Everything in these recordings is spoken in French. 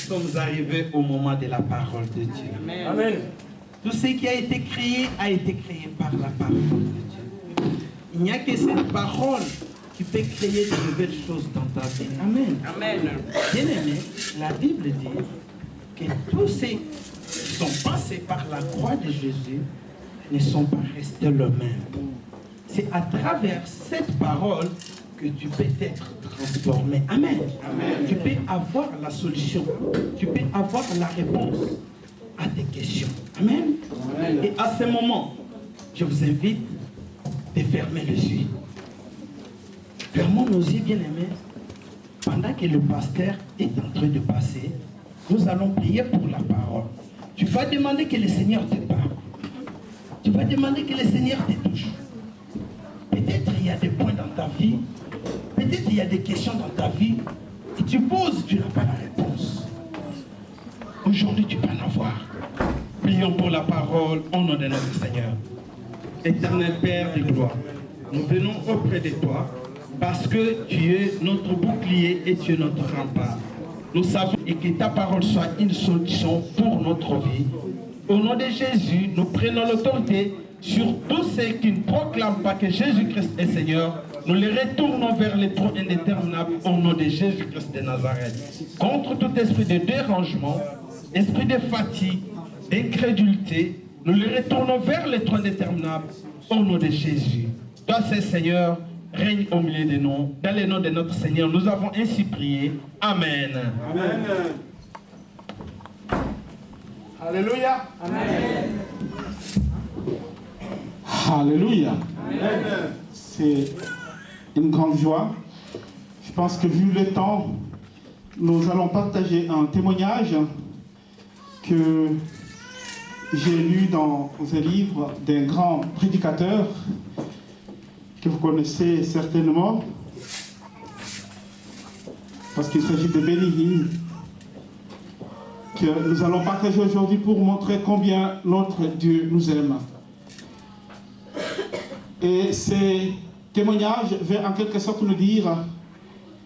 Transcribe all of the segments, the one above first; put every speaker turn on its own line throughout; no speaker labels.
sommes arrivés au moment de la parole de Dieu.
Amen.
Amen.
Tout ce qui a été créé par la parole de Dieu. Il n'y a que cette parole qui peut créer de nouvelles choses dans ta vie. Amen.
Amen.
Bien aimé, la Bible dit que tous ceux qui sont passés par la croix de Jésus ne sont pas restés le même. C'est à travers cette parole que tu peux être transformé. Amen. Amen. Tu peux avoir la solution. Tu peux avoir la réponse à tes questions. Amen. Amen. Et à ce moment, je vous invite de fermer les yeux. Fermons nos yeux, bien-aimés. Pendant que le pasteur est en train de passer, nous allons prier pour la parole. Tu vas demander que le Seigneur te parle. Tu vas demander que le Seigneur te touche. Peut-être il y a des points dans ta vie. Peut-être il y a des questions dans ta vie. Et tu poses, tu n'as pas la réponse. Aujourd'hui, tu vas en avoir. Prions pour la parole au nom de notre Seigneur. Éternel Père de gloire, nous venons auprès de toi parce que tu es notre bouclier et tu es notre rempart. Nous savons et que ta parole soit une solution pour notre vie. Au nom de Jésus, nous prenons l'autorité sur tous ceux qui ne proclament pas que Jésus-Christ est Seigneur. Nous les retournons vers les trônes indéterminables au nom de Jésus-Christ de Nazareth. Contre tout esprit de dérangement, esprit de fatigue, d'incrédulité, nous les retournons vers les trônes indéterminables au nom de Jésus. Toi, c'est Seigneur, règne au milieu de nous. Dans le nom de notre Seigneur, nous avons ainsi prié. Amen.
Amen.
Alléluia.
Amen.
Alléluia.
Amen.
C'est une grande joie. Je pense que vu le temps, nous allons partager un témoignage que j'ai lu dans un livre d'un grand prédicateur que vous connaissez certainement, parce qu'il s'agit de Benny Hinn, que nous allons partager aujourd'hui pour montrer combien notre Dieu nous aime. Et ces témoignages veulent en quelque sorte nous dire,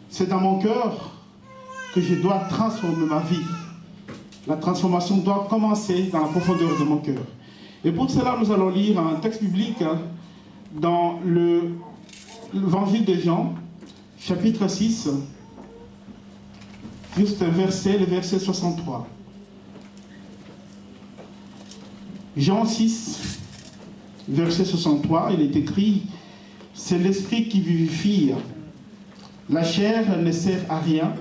c'est dans mon cœur que je dois transformer ma vie. La transformation doit commencer dans la profondeur de mon cœur. Et pour cela, nous allons lire un texte biblique dans l'évangile de Jean, chapitre 6, juste un verset, le verset 63. Jean 6, verset 63, il est écrit, « C'est l'esprit qui vivifie. La chair ne sert à rien.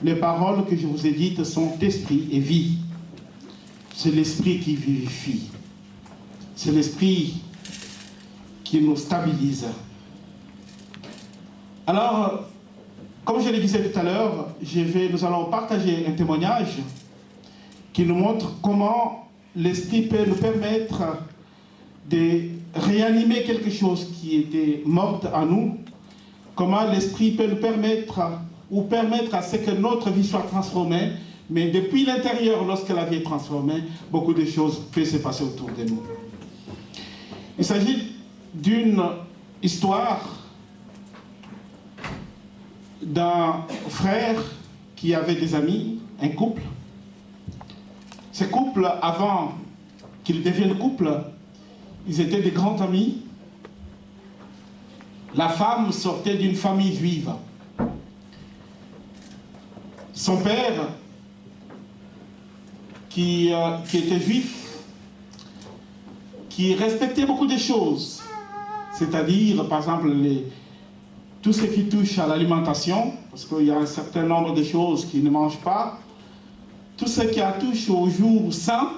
Les paroles que je vous ai dites sont esprit et vie. » C'est l'esprit qui vivifie. C'est l'esprit qui nous stabilise. Alors, comme je le disais tout à l'heure, nous allons partager un témoignage qui nous montre comment l'esprit peut nous permettre de réanimer quelque chose qui était mort en nous, comment l'esprit peut nous permettre ou permettre à ce que notre vie soit transformée, mais depuis l'intérieur, lorsque la vie est transformée, beaucoup de choses peuvent se passer autour de nous. Il s'agit d'une histoire d'un frère qui avait des amis, un couple. Ce couple, avant qu'ils deviennent couple, ils étaient des grands amis. La femme sortait d'une famille juive. Son père, qui était juif, qui respectait beaucoup de choses, c'est-à-dire, par exemple, tout ce qui touche à l'alimentation, parce qu'il y a un certain nombre de choses qu'ils ne mangent pas, tout ce qui touche aux jours saints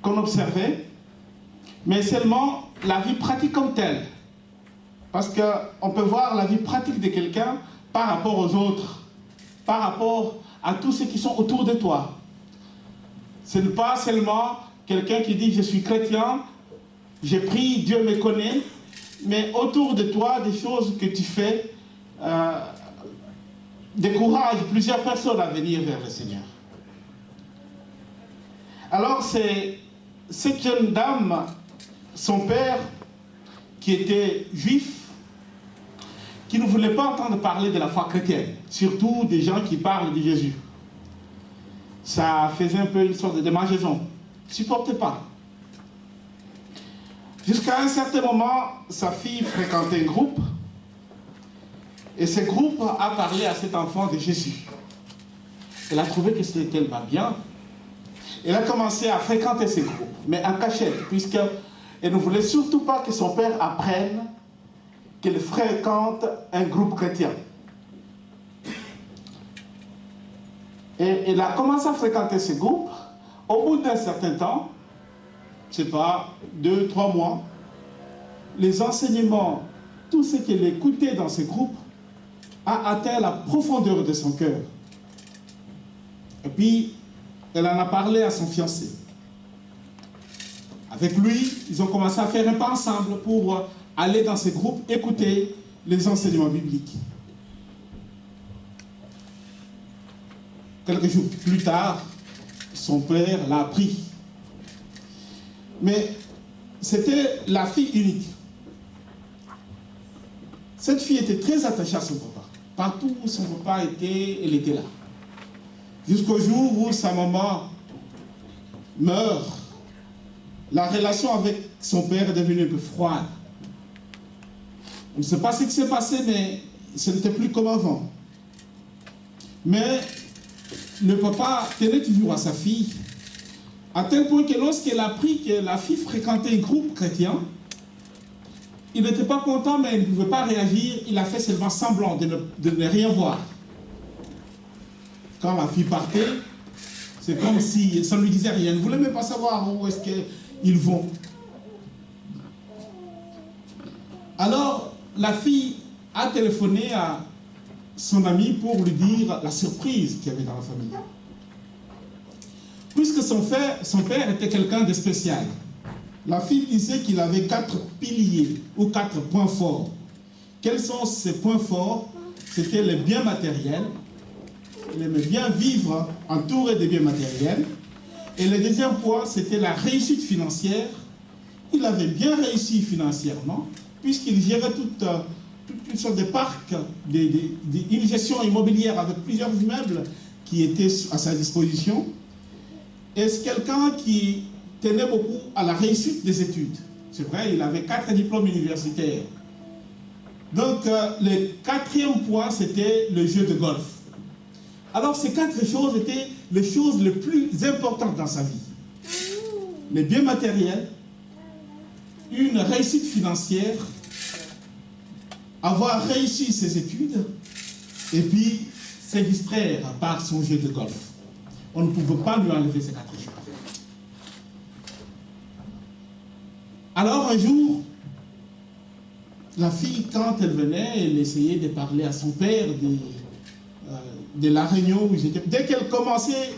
qu'on observait, mais seulement la vie pratique comme telle. Parce qu'on peut voir la vie pratique de quelqu'un par rapport aux autres, par rapport à tous ceux qui sont autour de toi. Ce n'est pas seulement quelqu'un qui dit « je suis chrétien, j'ai pris, Dieu me connaît », mais autour de toi, des choses que tu fais découragent plusieurs personnes à venir vers le Seigneur. Alors c'est cette jeune dame, son père, qui était juif, qui ne voulait pas entendre parler de la foi chrétienne, surtout des gens qui parlent de Jésus. ça faisait un peu une sorte de démangeaison. Il ne supportait pas. Jusqu'à un certain moment, sa fille fréquentait un groupe, et ce groupe a parlé à cet enfant de Jésus. Elle a trouvé que c'était tellement bien. Elle a commencé à fréquenter ces groupes, mais en cachette, puisqu'elle ne voulait surtout pas que son père apprenne qu'elle fréquente un groupe chrétien. Et elle a commencé à fréquenter ces groupes. Au bout d'un certain temps, je ne sais pas, 2-3 mois, les enseignements, tout ce qu'elle écoutait dans ces groupes, a atteint la profondeur de son cœur. Et puis, elle en a parlé à son fiancé. Avec lui, ils ont commencé à faire un pas ensemble pour aller dans ces groupes, écouter les enseignements bibliques. Quelques jours plus tard, son père l'a appris. Mais c'était la fille unique. Cette fille était très attachée à son papa. Partout où son papa était, elle était là. Jusqu'au jour où sa maman meurt, la relation avec son père est devenue un peu froide. On ne sait pas ce qui s'est passé, mais ce n'était plus comme avant. Mais le papa tenait toujours à sa fille, à tel point que lorsqu'elle a appris que la fille fréquentait un groupe chrétien, il n'était pas content, mais il ne pouvait pas réagir. Il a fait seulement semblant de ne rien voir. Quand la fille partait, c'est comme si ça ne lui disait rien. Il ne voulait même pas savoir où est-ce qu'ils vont. Alors, la fille a téléphoné à son ami pour lui dire la surprise qu'il y avait dans la famille. Puisque son père était quelqu'un de spécial, la fille disait qu'il avait 4 piliers ou 4 points forts. Quels sont ces points forts? C'était les biens matériels. Il aimait bien vivre entouré de biens matériels. Et le deuxième point, c'était la réussite financière. Il avait bien réussi financièrement, puisqu'il gérait toute une sorte de parc, une gestion immobilière avec plusieurs immeubles qui étaient à sa disposition. Et c'est quelqu'un qui tenait beaucoup à la réussite des études. C'est vrai, il avait 4 diplômes universitaires. Donc, le 4e point, c'était le jeu de golf. Alors, ces 4 choses étaient les choses les plus importantes dans sa vie. Les biens matériels, une réussite financière, avoir réussi ses études, et puis se distraire par son jeu de golf. On ne pouvait pas lui enlever ces 4 choses. Alors un jour, la fille, quand elle venait, elle essayait de parler à son père de la réunion où ils étaient. Dès qu'elle commençait,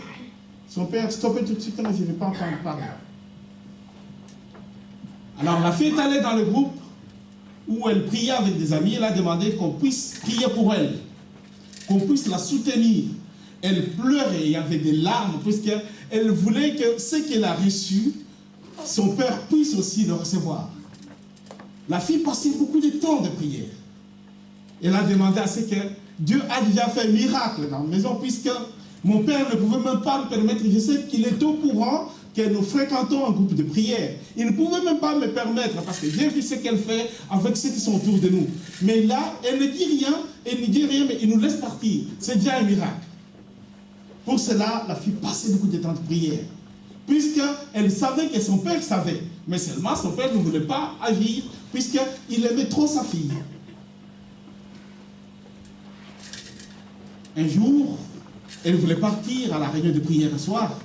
son père stoppait tout de suite, non, je ne vais pas entendre parler. Alors la fille est allée dans le groupe où elle priait avec des amis, elle a demandé qu'on puisse prier pour elle, qu'on puisse la soutenir. Elle pleurait, il y avait des larmes, puisqu'elle voulait que ce qu'elle a reçu, son père puisse aussi le recevoir. La fille passait beaucoup de temps de prière. Elle a demandé à ce que Dieu a déjà fait un miracle dans la maison, puisque mon père ne pouvait même pas me permettre. Je sais qu'il est au courant que nous fréquentons un groupe de prière. Il ne pouvait même pas me permettre, parce que j'ai vu ce qu'elle fait avec ceux qui sont autour de nous. Mais là, elle ne dit rien, mais il nous laisse partir. C'est déjà un miracle. Pour cela, la fille passait beaucoup de temps de prière, puisqu'elle savait que son père savait. Mais seulement son père ne voulait pas agir, puisqu'il aimait trop sa fille. Un jour, elle voulait partir à la réunion de prière le soir.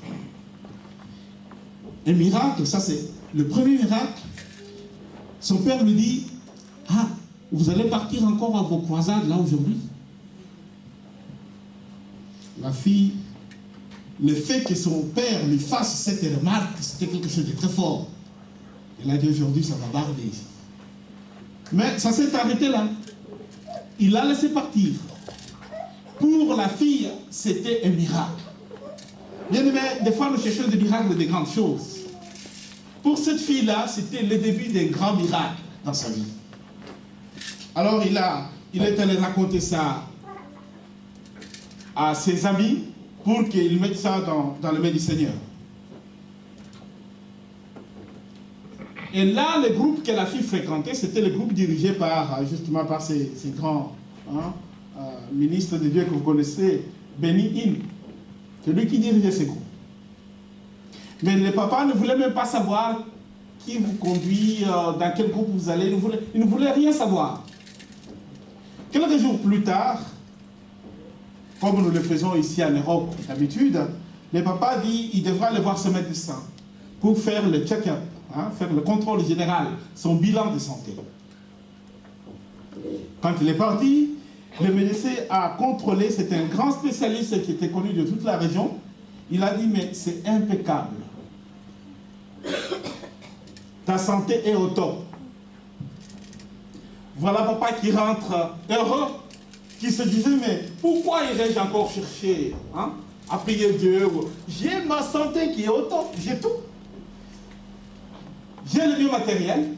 Un miracle, ça c'est le premier miracle. Son père lui dit, « Ah, vous allez partir encore à vos croisades là aujourd'hui ?» La fille, le fait que son père lui fasse cette remarque, c'était quelque chose de très fort. Elle a dit, aujourd'hui, ça va barder ici. Mais ça s'est arrêté là. Il l'a laissé partir. Pour la fille, c'était un miracle. Bien aimé, des fois, nous cherchons des miracles, des grandes choses. Pour cette fille-là, c'était le début d'un grand miracle dans sa vie. Alors, il est allé raconter ça à ses amis. pour qu'il mette ça dans le main du Seigneur. Et là, le groupe que la fille fréquentait, c'était le groupe dirigé justement par ces grands ministres de Dieu que vous connaissez, Benny Hinn. C'est lui qui dirigeait ce groupe. Mais le papa ne voulait même pas savoir qui vous conduit, dans quel groupe vous allez. Il ne voulait rien savoir. Quelques jours plus tard, comme nous le faisons ici en Europe d'habitude, le papa dit qu'il devra aller voir ce médecin pour faire le check-up, faire le contrôle général, son bilan de santé. Quand il est parti, le médecin a contrôlé, c'était un grand spécialiste qui était connu de toute la région. Il a dit, mais c'est impeccable. Ta santé est au top. Voilà papa qui rentre heureux, qui se disait, mais pourquoi irais-je encore chercher à prier Dieu? J'ai ma santé qui est au top, j'ai tout. J'ai le mieux matériel,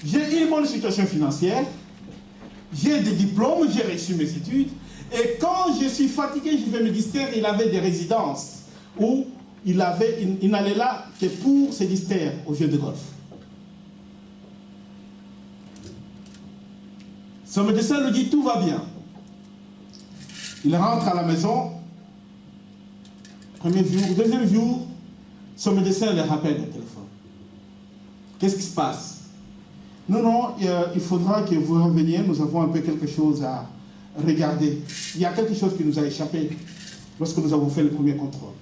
j'ai une bonne situation financière, j'ai des diplômes, j'ai reçu mes études, et quand je suis fatigué, je vais me distraire. Il avait des résidences où il n'allait là que pour se distraire au jeu de golf. Son médecin lui dit, tout va bien. Il rentre à la maison, premier jour, deuxième jour, son médecin le rappelle au téléphone. Qu'est-ce qui se passe? Non, il faudra que vous reveniez, nous avons un peu quelque chose à regarder. Il y a quelque chose qui nous a échappé lorsque nous avons fait le premier contrôle.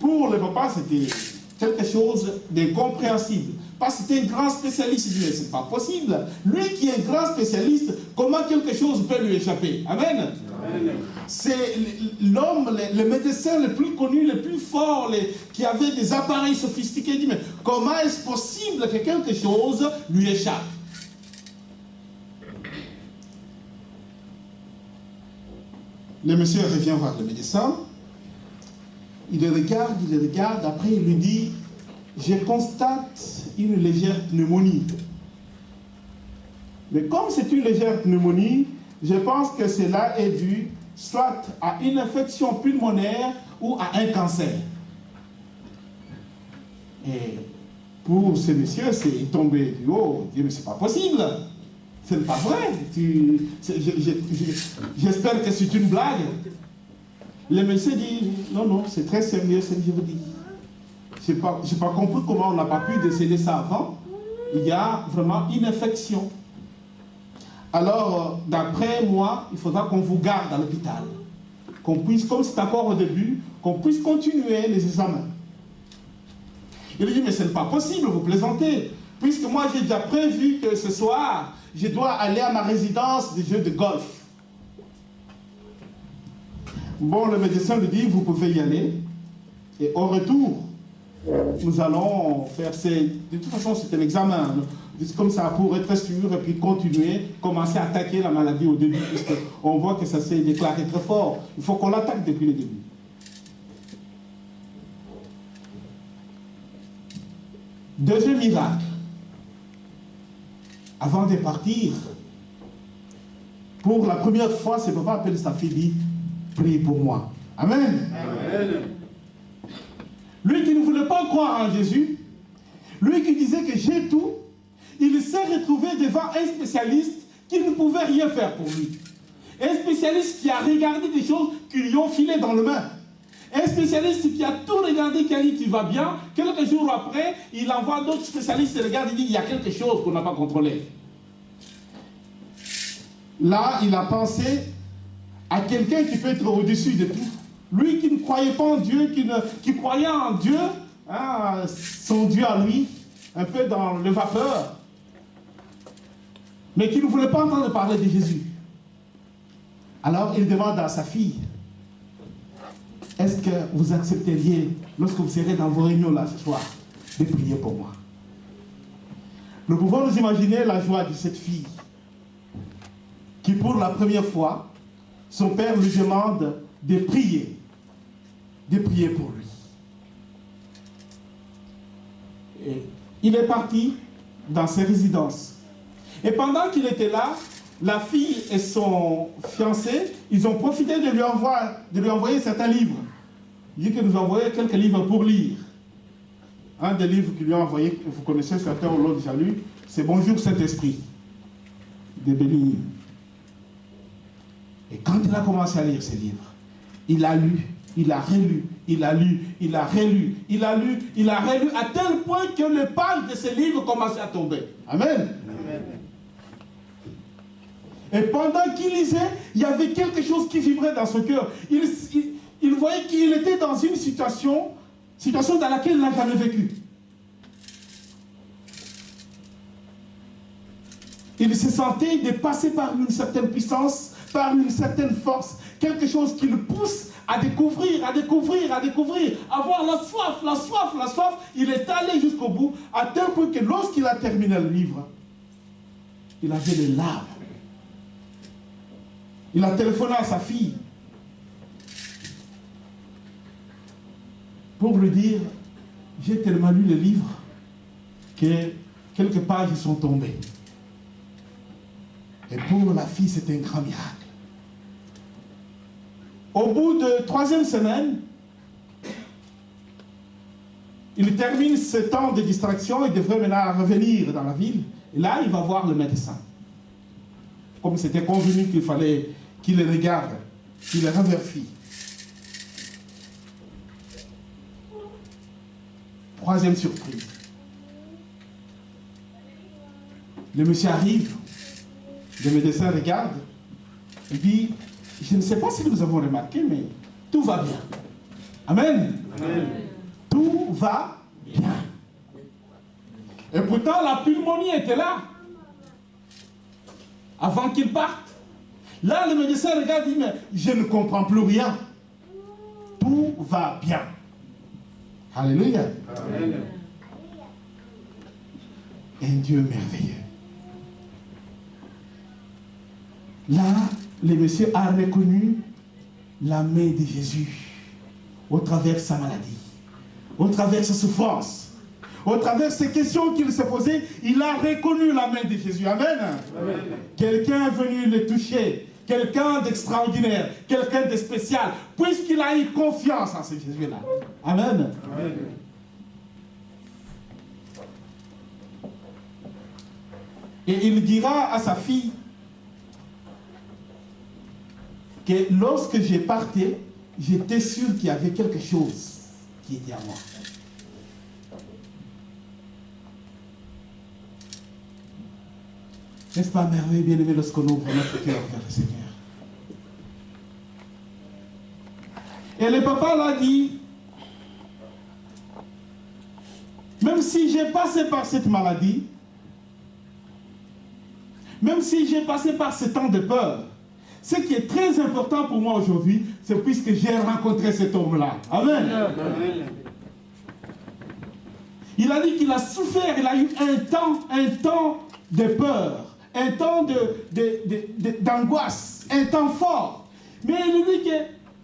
Pour le papa, c'était quelque chose d'incompréhensible. Parce que c'était un grand spécialiste. Il dit, mais c'est pas possible. Lui qui est un grand spécialiste, comment quelque chose peut lui échapper? Amen. Amen. C'est l'homme, le médecin le plus connu, le plus fort, qui avait des appareils sophistiqués. Il dit, mais comment est-ce possible que quelque chose lui échappe? Le monsieur revient voir le médecin. Il le regarde, après il lui dit, je constate une légère pneumonie. Mais comme c'est une légère pneumonie, je pense que cela est dû soit à une infection pulmonaire ou à un cancer. Et pour ce monsieur, c'est tombé du haut. Il dit, mais c'est pas possible. Ce n'est pas vrai. J'espère que c'est une blague. Le médecin dit, non, c'est très sérieux ce que je vous dis. Je n'ai pas compris comment on n'a pas pu déceler ça avant. Il y a vraiment une infection. Alors, d'après moi, il faudra qu'on vous garde à l'hôpital. Qu'on puisse, comme c'est encore au début, qu'on puisse continuer les examens. Il lui dit, mais ce n'est pas possible, vous plaisantez. Puisque moi, j'ai déjà prévu que ce soir, je dois aller à ma résidence de jeu de golf. Bon, le médecin lui dit, vous pouvez y aller. Et au retour, nous allons faire de toute façon, c'est un examen. C'est comme ça pour être sûr et puis continuer, commencer à attaquer la maladie au début, puisqu'on voit que ça s'est déclaré très fort. Il faut qu'on l'attaque depuis le début. Deuxième miracle. Avant de partir, pour la première fois, ce papa appelle sa fille, dit, prie pour moi. Amen. Amen. Lui qui ne voulait pas croire en Jésus, lui qui disait que j'ai tout, il s'est retrouvé devant un spécialiste qui ne pouvait rien faire pour lui. Un spécialiste qui a regardé des choses qui lui ont filé dans le main. Un spécialiste qui a tout regardé, qui a dit tu vas bien. Quelques jours après, il envoie d'autres spécialistes et regarde et dit il y a quelque chose qu'on n'a pas contrôlé. Là, il a pensé à quelqu'un qui peut être au-dessus de tout. Lui qui ne croyait pas en Dieu, qui croyait en Dieu, son Dieu à lui, un peu dans le vapeur, mais qui ne voulait pas entendre parler de Jésus. Alors il demande à sa fille, est-ce que vous accepteriez, lorsque vous serez dans vos réunions là ce soir, de prier pour moi? Nous pouvons nous imaginer la joie de cette fille, qui pour la première fois, son père lui demande de prier pour lui. Et il est parti dans ses résidences. Et pendant qu'il était là, la fille et son fiancé, ils ont profité de lui envoyer certains livres. Il dit que nous envoyons quelques livres pour lire. Un des livres qu'ils lui ont envoyé, vous connaissez, certains l'ont déjà lu, c'est Bonjour Saint-Esprit, de Bénigne. Et quand il a commencé à lire ces livres, il a lu, il a relu, il a lu, il a relu, il a lu, il a relu, à tel point que les pages de ces livres commençaient à tomber. Amen. Amen. Et pendant qu'il lisait, il y avait quelque chose qui vibrait dans son cœur. Il voyait qu'il était dans une situation dans laquelle il n'a jamais vécu. Il se sentait dépassé par une certaine puissance, par une certaine force, quelque chose qui le pousse à découvrir, avoir la soif. Il est allé jusqu'au bout, à tel point que lorsqu'il a terminé le livre, il avait les larmes. Il a téléphoné à sa fille pour lui dire, j'ai tellement lu le livre que quelques pages sont tombées. Et pour la fille, c'était un grand miracle. Au bout de 3e semaine, il termine ce temps de distraction, il devrait maintenant revenir dans la ville. Et là, il va voir le médecin. Comme c'était convenu qu'il fallait qu'il le regarde, qu'il le revérifie. 3e surprise. Le monsieur arrive, le médecin regarde, il dit, je ne sais pas si nous avons remarqué, mais tout va bien. Amen. Amen. Tout va bien. Et pourtant, la pneumonie était là. Avant qu'il parte. Là, le médecin regarde et dit, mais je ne comprends plus rien. Tout va bien. Alléluia. Amen. Un Dieu merveilleux. Là, le monsieur a reconnu la main de Jésus au travers de sa maladie, au travers de sa souffrance, au travers de ces questions qu'il se posait. Il a reconnu la main de Jésus. Amen. Amen. Quelqu'un est venu le toucher, quelqu'un d'extraordinaire, quelqu'un de spécial, puisqu'il a eu confiance en ce Jésus-là. Amen. Amen. Et il dira à sa fille que lorsque j'ai parti, j'étais sûr qu'il y avait quelque chose qui était à moi. N'est-ce pas merveilleux, bien-aimé, lorsqu'on ouvre notre cœur vers le Seigneur? Et le papa l'a dit, même si j'ai passé par cette maladie, même si j'ai passé par ce temps de peur, ce qui est très important pour moi aujourd'hui, c'est puisque j'ai rencontré cet homme-là. Amen. Amen. Il a dit qu'il a souffert, il a eu un temps de peur, un temps d'angoisse, un temps fort. Mais il dit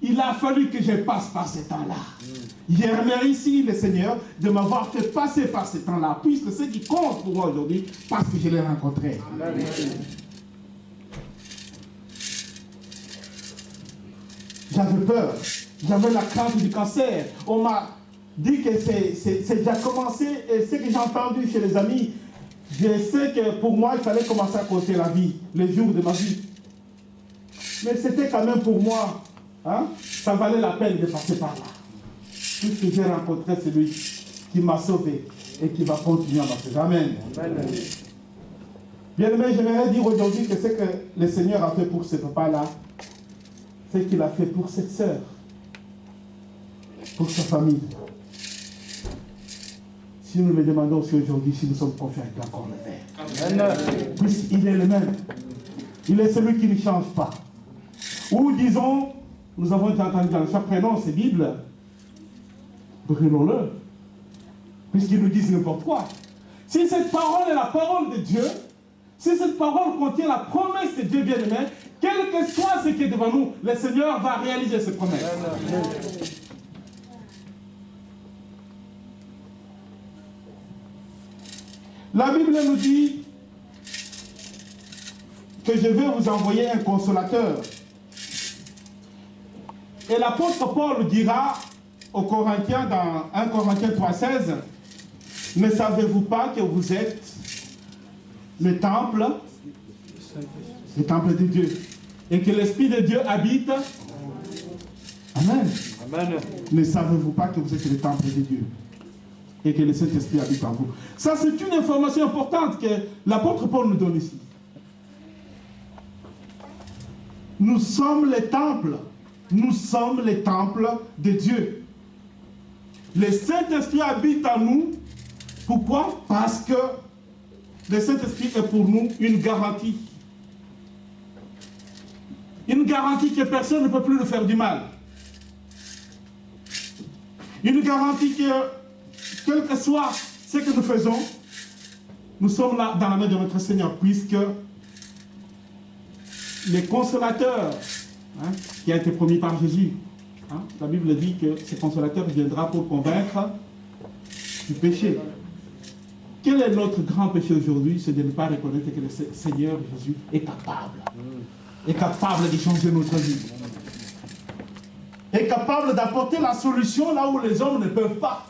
qu'il a fallu que je passe par ce temps-là. Je remercie le Seigneur de m'avoir fait passer par ce temps-là, puisque ce qui compte pour moi aujourd'hui, parce que je l'ai rencontré. Amen. J'avais peur, j'avais la crainte du cancer. On m'a dit que c'est déjà commencé, et ce que j'ai entendu chez les amis, je sais que pour moi, il fallait commencer à compter la vie, les jours de ma vie. Mais c'était quand même pour moi, ça valait la peine de passer par là. Puisque j'ai rencontré celui qui m'a sauvé et qui va continuer à me sauver. Amen. Amen. Bien-aimé, j'aimerais dire aujourd'hui que ce que le Seigneur a fait pour ce papa-là, c'est qu'il a fait pour cette sœur, pour sa famille. Si nous le demandons aussi aujourd'hui, si nous sommes confiants, il peut encore le faire. Puisqu'il est le même. Il est celui qui ne change pas. Ou disons, nous avons déjà entendu dans chaque prénom, c'est Bible, brûlons-le. Puisqu'ils nous disent n'importe quoi. Si cette parole est la parole de Dieu, si cette parole contient la promesse de Dieu bien-aimé, quel que soit ce qui est devant nous, le Seigneur va réaliser ses promesses. Amen. La Bible nous dit que je vais vous envoyer un consolateur. Et l'apôtre Paul dira aux Corinthiens dans 1 Corinthiens 3,16, ne savez-vous pas que vous êtes le temple de Dieu et que l'Esprit de Dieu habite? Amen.
Amen.
Ne savez-vous pas que vous êtes le temple de Dieu et que le Saint-Esprit habite en vous? Ça, c'est une information importante que l'apôtre Paul nous donne ici. Nous sommes les temples. Nous sommes les temples de Dieu. Le Saint-Esprit habite en nous. Pourquoi? Parce que le Saint-Esprit est pour nous une garantie. Une garantie que personne ne peut plus nous faire du mal. Une garantie que, quel que soit ce que nous faisons, nous sommes là dans la main de notre Seigneur, puisque le consolateur, qui a été promis par Jésus, la Bible dit que ce consolateur viendra pour convaincre du péché. Quel est notre grand péché aujourd'hui? C'est de ne pas reconnaître que le Seigneur Jésus est capable de changer notre vie, est capable d'apporter la solution là où les hommes ne peuvent pas.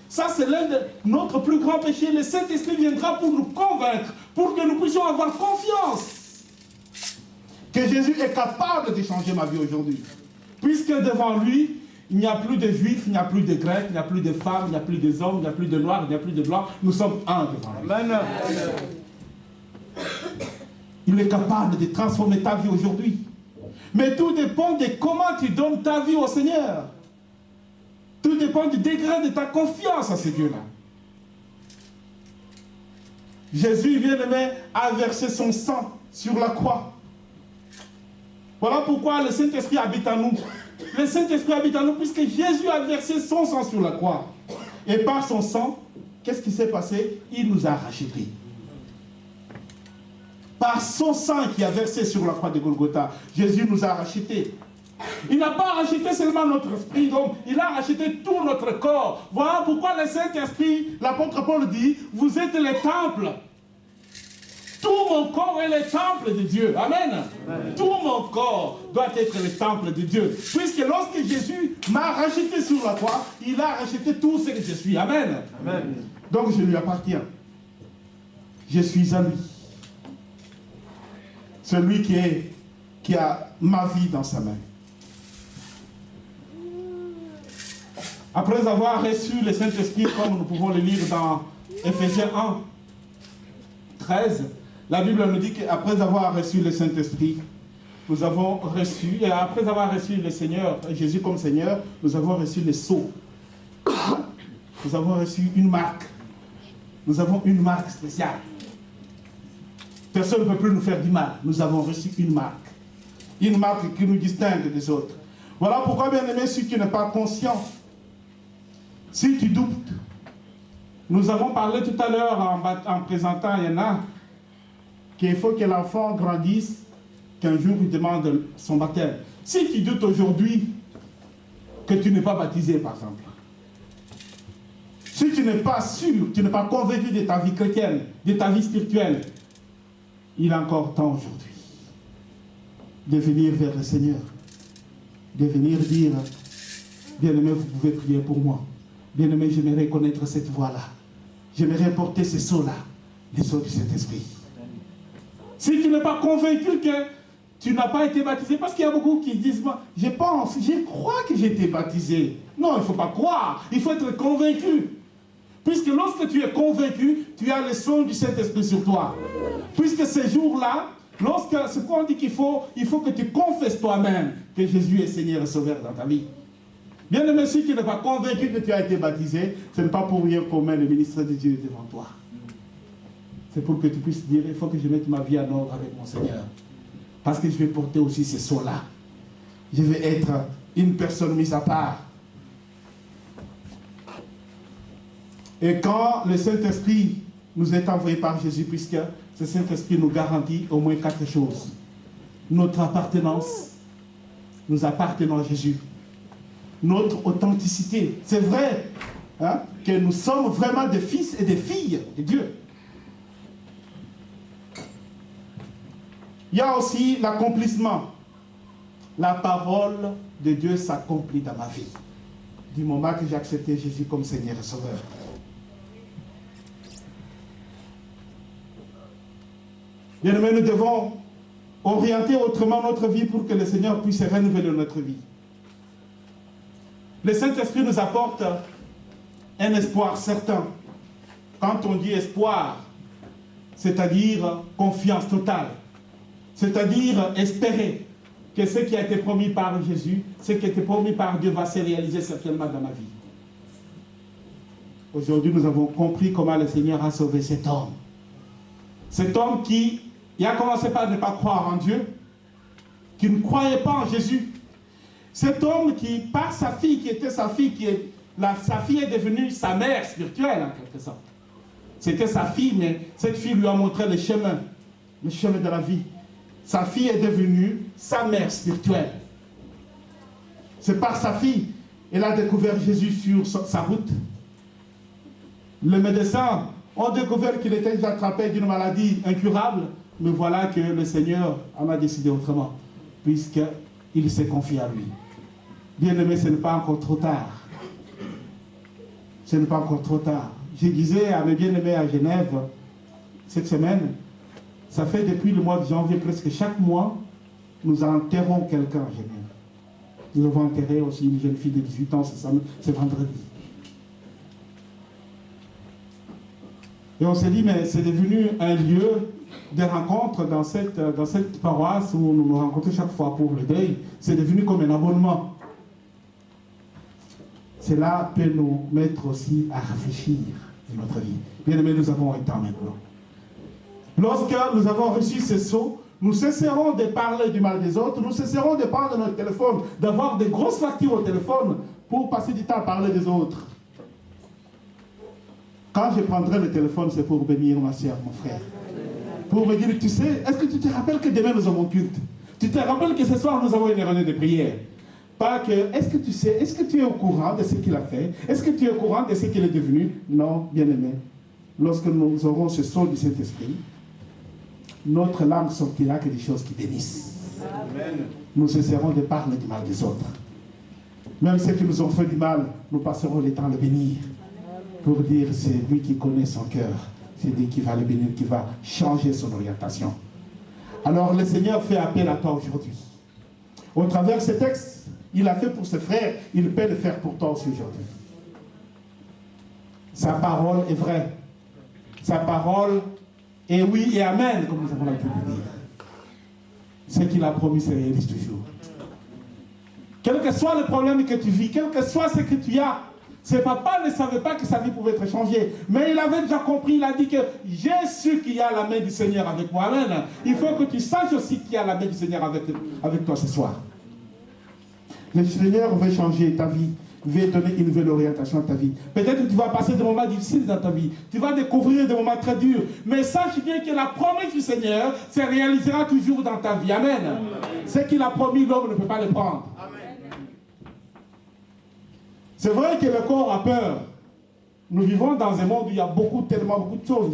Ça, c'est l'un de notre plus grands péchés. Le Saint-Esprit viendra pour nous convaincre, pour que nous puissions avoir confiance que Jésus est capable de changer ma vie aujourd'hui. Puisque devant lui, il n'y a plus de juifs, il n'y a plus de grecs, il n'y a plus de femmes, il n'y a plus des hommes, il n'y a plus de noirs, il n'y a plus de blancs. Nous sommes un devant lui.
Amen.
Il est capable de transformer ta vie aujourd'hui. Mais tout dépend de comment tu donnes ta vie au Seigneur. Tout dépend du degré de ta confiance à ce Dieu-là. Jésus, bien-aimé, a versé son sang sur la croix. Voilà pourquoi le Saint-Esprit habite en nous. Le Saint-Esprit habite en nous puisque Jésus a versé son sang sur la croix. Et par son sang, qu'est-ce qui s'est passé? Il nous a rachetés. Par son sang qui a versé sur la croix de Golgotha, Jésus nous a rachetés. Il n'a pas racheté seulement notre esprit, donc il a racheté tout notre corps. Voilà pourquoi le Saint-Esprit, l'apôtre Paul dit, vous êtes les temples. Tout mon corps est le temple de Dieu. Amen. Amen. Tout mon corps doit être le temple de Dieu. Puisque lorsque Jésus m'a racheté sur la croix, il a racheté tout ce que je suis. Amen. Amen. Donc je lui appartiens. Je suis à lui. Celui qui a ma vie dans sa main. Après avoir reçu le Saint-Esprit, comme nous pouvons le lire dans Éphésiens 1, 13, la Bible nous dit qu'après avoir reçu le Saint-Esprit, nous avons reçu, et après avoir reçu le Seigneur, Jésus comme Seigneur, nous avons reçu le sceau. Nous avons reçu une marque. Nous avons une marque spéciale. Personne ne peut plus nous faire du mal. Nous avons reçu une marque. Une marque qui nous distingue des autres. Voilà pourquoi, bien aimé, si tu n'es pas conscient, si tu doutes, nous avons parlé tout à l'heure en présentant Yana, qu'il faut que l'enfant grandisse, qu'un jour il demande son baptême. Si tu doutes aujourd'hui que tu n'es pas baptisé, par exemple, si tu n'es pas sûr, tu n'es pas convaincu de ta vie chrétienne, de ta vie spirituelle, il est encore temps aujourd'hui de venir vers le Seigneur, de venir dire, bien-aimé, vous pouvez prier pour moi. Bien-aimé, j'aimerais connaître cette voie-là. J'aimerais porter ce sceau-là, les sceaux du Saint-Esprit. Si tu n'es pas convaincu que tu n'as pas été baptisé, parce qu'il y a beaucoup qui disent, je pense, je crois que j'ai été baptisé. Non, il ne faut pas croire, il faut être convaincu. Puisque lorsque tu es convaincu, tu as le son du Saint-Esprit sur toi. Puisque ces jours-là, ce qu'on dit il faut que tu confesses toi-même que Jésus est Seigneur et Sauveur dans ta vie. Bien aimé, si tu n'es pas convaincu que tu as été baptisé, ce n'est pas pour rien qu'on met le ministre de Dieu devant toi. C'est pour que tu puisses dire, il faut que je mette ma vie en ordre avec mon Seigneur. Parce que je vais porter aussi ces sceaux-là. Je vais être une personne mise à part. Et quand le Saint-Esprit nous est envoyé par Jésus, puisque ce Saint-Esprit nous garantit au moins 4 choses. Notre appartenance, nous appartenons à Jésus. Notre authenticité. C'est vrai que nous sommes vraiment des fils et des filles de Dieu. Il y a aussi l'accomplissement. La parole de Dieu s'accomplit dans ma vie. Du moment que j'ai accepté Jésus comme Seigneur et Sauveur. Bien-aimés, nous devons orienter autrement notre vie pour que le Seigneur puisse renouveler notre vie. Le Saint-Esprit nous apporte un espoir certain. Quand on dit espoir, c'est-à-dire confiance totale, c'est-à-dire espérer que ce qui a été promis par Jésus, ce qui a été promis par Dieu va se réaliser certainement dans ma vie. Aujourd'hui, nous avons compris comment le Seigneur a sauvé cet homme. Cet homme qui a commencé par ne pas croire en Dieu, qui ne croyait pas en Jésus. Cet homme qui, par sa fille, qui était sa fille, sa fille est devenue sa mère spirituelle en quelque sorte. C'était sa fille, mais cette fille lui a montré le chemin de la vie. Sa fille est devenue sa mère spirituelle. C'est par sa fille, elle a découvert Jésus sur sa route. Les médecins ont découvert qu'il était déjà attrapé d'une maladie incurable, mais voilà que le Seigneur en a décidé autrement, puisqu'il s'est confié à lui. Bien-aimé, ce n'est pas encore trop tard. Ce n'est pas encore trop tard. Je disais à mes bien-aimés à Genève, cette semaine, ça fait depuis le mois de janvier, presque chaque mois, nous enterrons quelqu'un à Genève. Nous avons enterré aussi une jeune fille de 18 ans, c'est vendredi. Et on s'est dit, mais c'est devenu un lieu de rencontre dans cette paroisse où nous nous rencontrons chaque fois pour le deuil. C'est devenu comme un abonnement. Cela peut nous mettre aussi à réfléchir de notre vie. Bien aimé, nous avons un temps maintenant. Lorsque nous avons reçu ce sceau, nous cesserons de parler du mal des autres, nous cesserons de prendre notre téléphone, d'avoir des grosses factures au téléphone pour passer du temps à parler des autres. Quand je prendrai le téléphone, c'est pour bénir ma soeur, mon frère. Pour me dire, tu sais, est-ce que tu te rappelles que demain nous avons culte? Tu te rappelles que ce soir nous avons une réunion de prière? Pas que, est-ce que tu sais, est-ce que tu es au courant de ce qu'il a fait? Est-ce que tu es au courant de ce qu'il est devenu? Non, bien-aimé. Lorsque nous aurons ce sceau du Saint-Esprit, notre langue sortira que des choses qui bénissent. Amen. Nous cesserons de parler du mal des autres. Même ceux qui nous ont fait du mal, nous passerons le temps à le bénir. Pour dire, c'est lui qui connaît son cœur. C'est lui qui va le bénir, qui va changer son orientation. Alors le Seigneur fait appel à toi aujourd'hui. Au travers de ce texte, il a fait pour ses frères, il peut le faire pour toi aussi aujourd'hui. Sa parole est vraie. Sa parole est oui et amen, comme nous avons l'habitude de dire. Ce qu'il a promis se réalise toujours. Quel que soit le problème que tu vis, quel que soit ce que tu as, ses papas ne savaient pas que sa vie pouvait être changée. Mais il avait déjà compris, il a dit que j'ai su qu'il y a la main du Seigneur avec moi. Amen. Il faut que tu saches aussi qu'il y a la main du Seigneur avec toi ce soir. Le Seigneur veut changer ta vie, veut donner une nouvelle orientation à ta vie. Peut-être que tu vas passer des moments difficiles dans ta vie. Tu vas découvrir des moments très durs. Mais sache bien que la promesse du Seigneur se réalisera toujours dans ta vie. Amen. Amen. Ce qu'il a promis, l'homme ne peut pas le prendre. Amen. C'est vrai que le corps a peur. Nous vivons dans un monde où il y a tellement beaucoup de choses.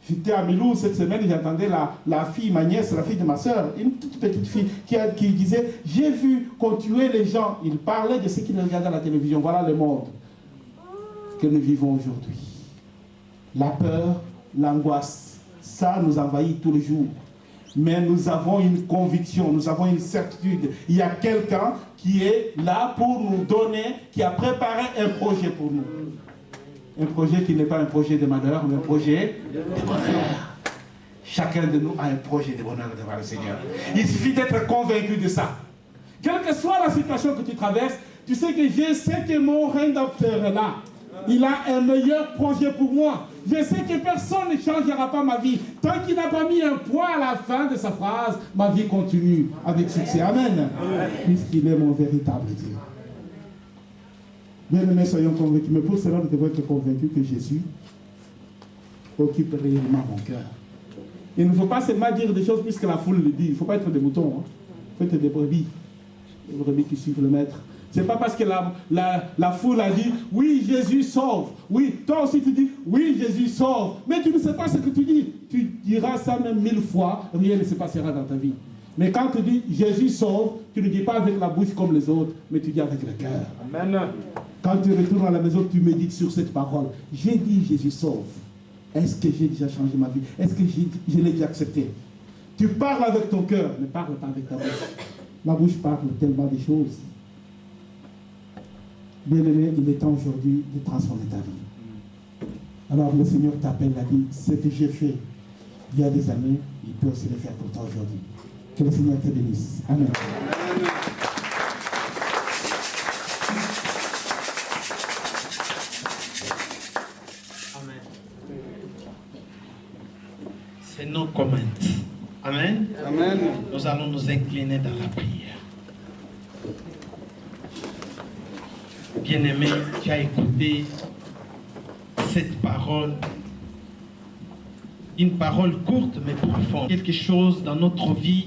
J'étais à Milou cette semaine, j'entendais la fille, ma nièce, la fille de ma soeur, une toute petite fille qui disait, j'ai vu qu'on tuait les gens. Il parlait de ce qu'il regardait à la télévision. Voilà le monde que nous vivons aujourd'hui. La peur, l'angoisse, ça nous envahit tous les jours. Mais nous avons une conviction, nous avons une certitude. Il y a quelqu'un qui est là pour nous donner, qui a préparé un projet pour nous. Un projet qui n'est pas un projet de malheur, mais un projet de bonheur. Chacun de nous a un projet de bonheur devant le Seigneur. Il suffit d'être convaincu de ça. Quelle que soit la situation que tu traverses, tu sais que je sais que mon rédempteur est là. Il a un meilleur projet pour moi. Je sais que personne ne changera pas ma vie. Tant qu'il n'a pas mis un point à la fin de sa phrase, ma vie continue avec succès. Amen. Puisqu'il est mon véritable Dieu. Bien aimés, soyons convaincus. Mais pour cela, nous devons être convaincus que Jésus occupe réellement mon cœur. Il ne faut pas seulement dire des choses puisque la foule le dit. Il ne faut pas être des moutons. Il faut être des brebis. Des brebis qui suivent le maître. C'est pas parce que la foule a dit, oui, Jésus sauve. Oui, toi aussi tu dis, oui, Jésus sauve. Mais tu ne sais pas ce que tu dis. Tu diras ça même 1000 fois, rien ne se passera dans ta vie. Mais quand tu dis Jésus sauve, tu ne dis pas avec la bouche comme les autres, mais tu dis avec le cœur.
Amen.
Quand tu retournes à la maison, tu médites sur cette parole. J'ai dit Jésus sauve. Est-ce que j'ai déjà changé ma vie? Est-ce que je l'ai déjà accepté? Tu parles avec ton cœur, ne parle pas avec ta bouche. La bouche parle tellement de choses. Bien-aimé, il est temps aujourd'hui de transformer ta vie. Alors le Seigneur t'appelle, a dit, ce que j'ai fait il y a des années, il peut aussi le faire pour toi aujourd'hui. Que le Seigneur te bénisse. Amen.
Amen. C'est nos comments. Amen.
Amen.
Nous allons nous incliner dans la prière. Bien-aimé, tu as écouté cette parole. Une parole courte mais profonde. Quelque chose dans notre vie,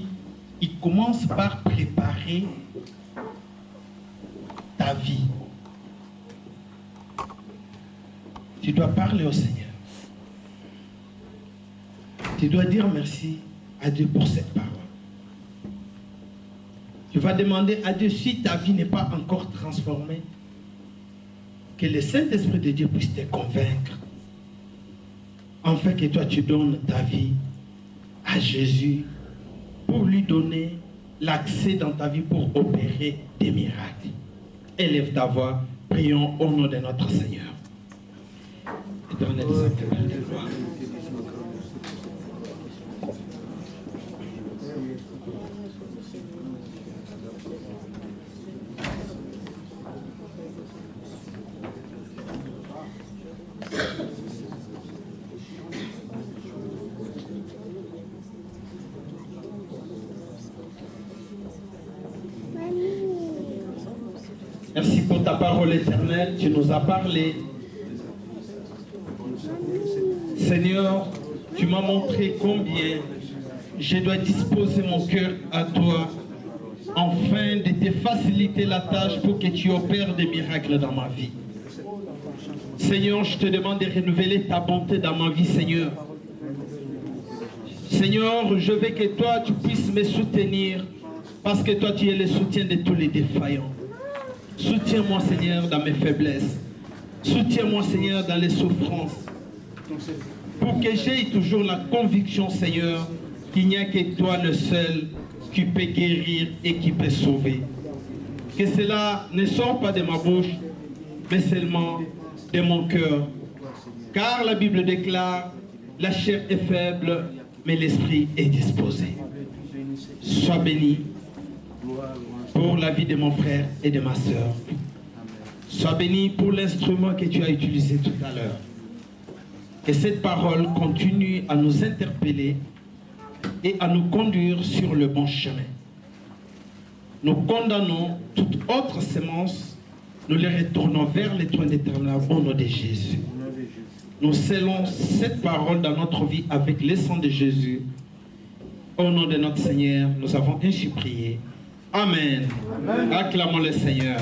il commence par préparer ta vie. Tu dois parler au Seigneur. Tu dois dire merci à Dieu pour cette parole. Tu vas demander à Dieu si ta vie n'est pas encore transformée, que le Saint-Esprit de Dieu puisse te convaincre, afin que toi tu donnes ta vie à Jésus pour lui donner l'accès dans ta vie pour opérer des miracles. Élève ta voix, prions au nom de notre Seigneur. Éternel Saint-Père de gloire. Merci pour ta parole éternelle, tu nous as parlé. Seigneur, tu m'as montré combien je dois disposer mon cœur à toi afin de te faciliter la tâche pour que tu opères des miracles dans ma vie. Seigneur, je te demande de renouveler ta bonté dans ma vie, Seigneur. Seigneur, je veux que toi, tu puisses me soutenir parce que toi, tu es le soutien de tous les défaillants. Soutiens-moi, Seigneur, dans mes faiblesses. Soutiens-moi, Seigneur, dans les souffrances. Pour que j'aie toujours la conviction, Seigneur, qu'il n'y a que toi le seul qui peut guérir et qui peut sauver. Que cela ne sort pas de ma bouche, mais seulement de mon cœur. Car la Bible déclare, la chair est faible, mais l'esprit est disposé. Sois béni pour la vie de mon frère et de ma soeur. Sois béni pour l'instrument que tu as utilisé tout à l'heure. Que cette parole continue à nous interpeller et à nous conduire sur le bon chemin. Nous condamnons toute autre sémence, nous les retournons vers les trônes d'éternel au nom de Jésus. Nous scellons cette parole dans notre vie avec le sang de Jésus. Au nom de notre Seigneur, nous avons ainsi prié. Amen. Amen. Acclamons le Seigneur.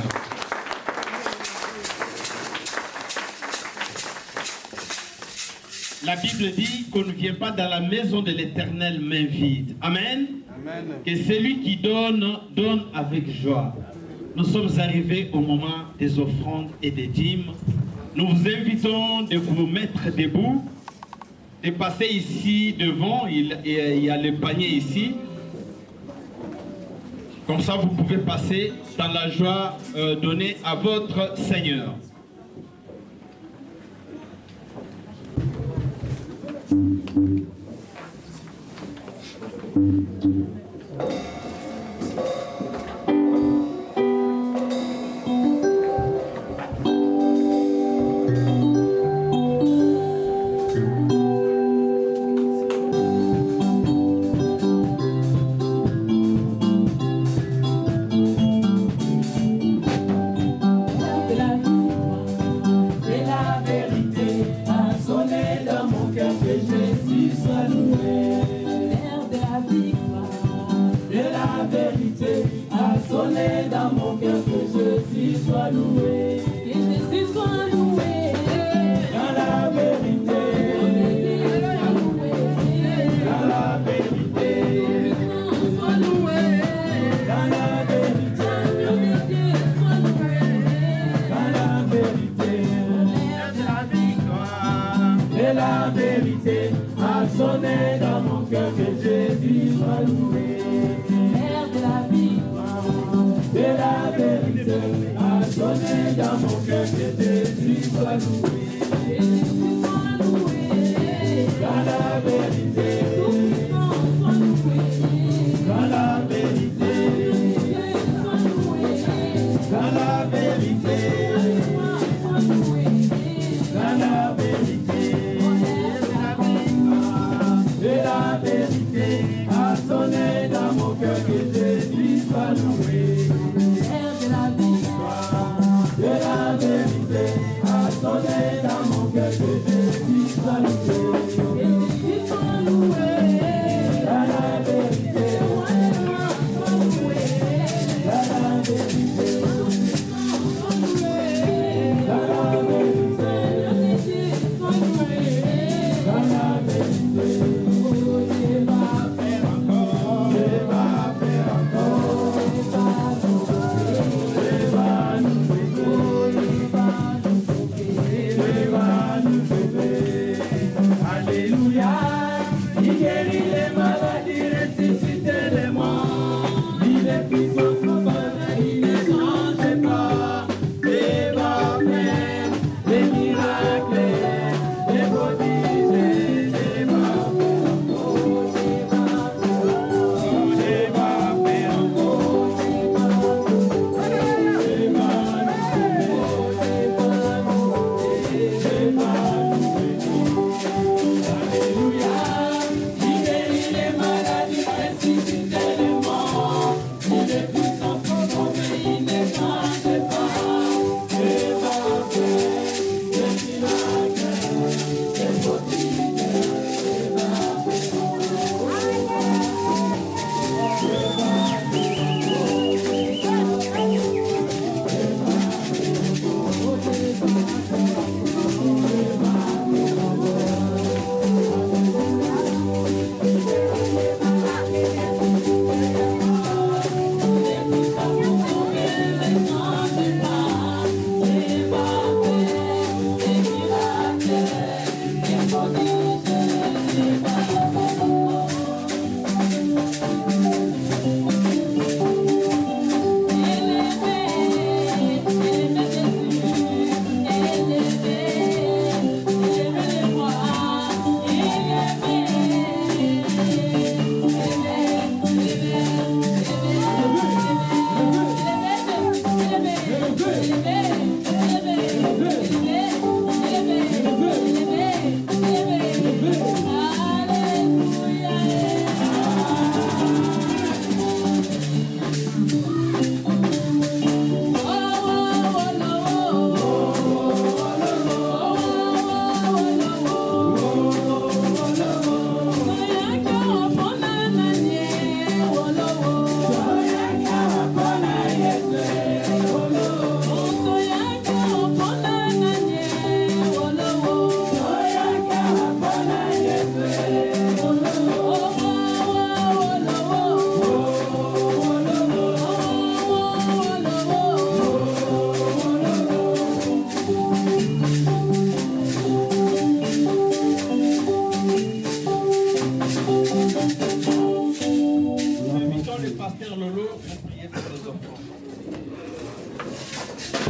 La Bible dit qu'on ne vient pas dans la maison de l'Éternel main vide. Amen. Amen. Que celui qui donne, donne avec joie. Nous sommes arrivés au moment des offrandes et des dîmes. Nous vous invitons de vous mettre debout, de passer ici devant. Il y a le panier ici. Comme ça, vous pouvez passer dans la joie donnée à votre Seigneur.
De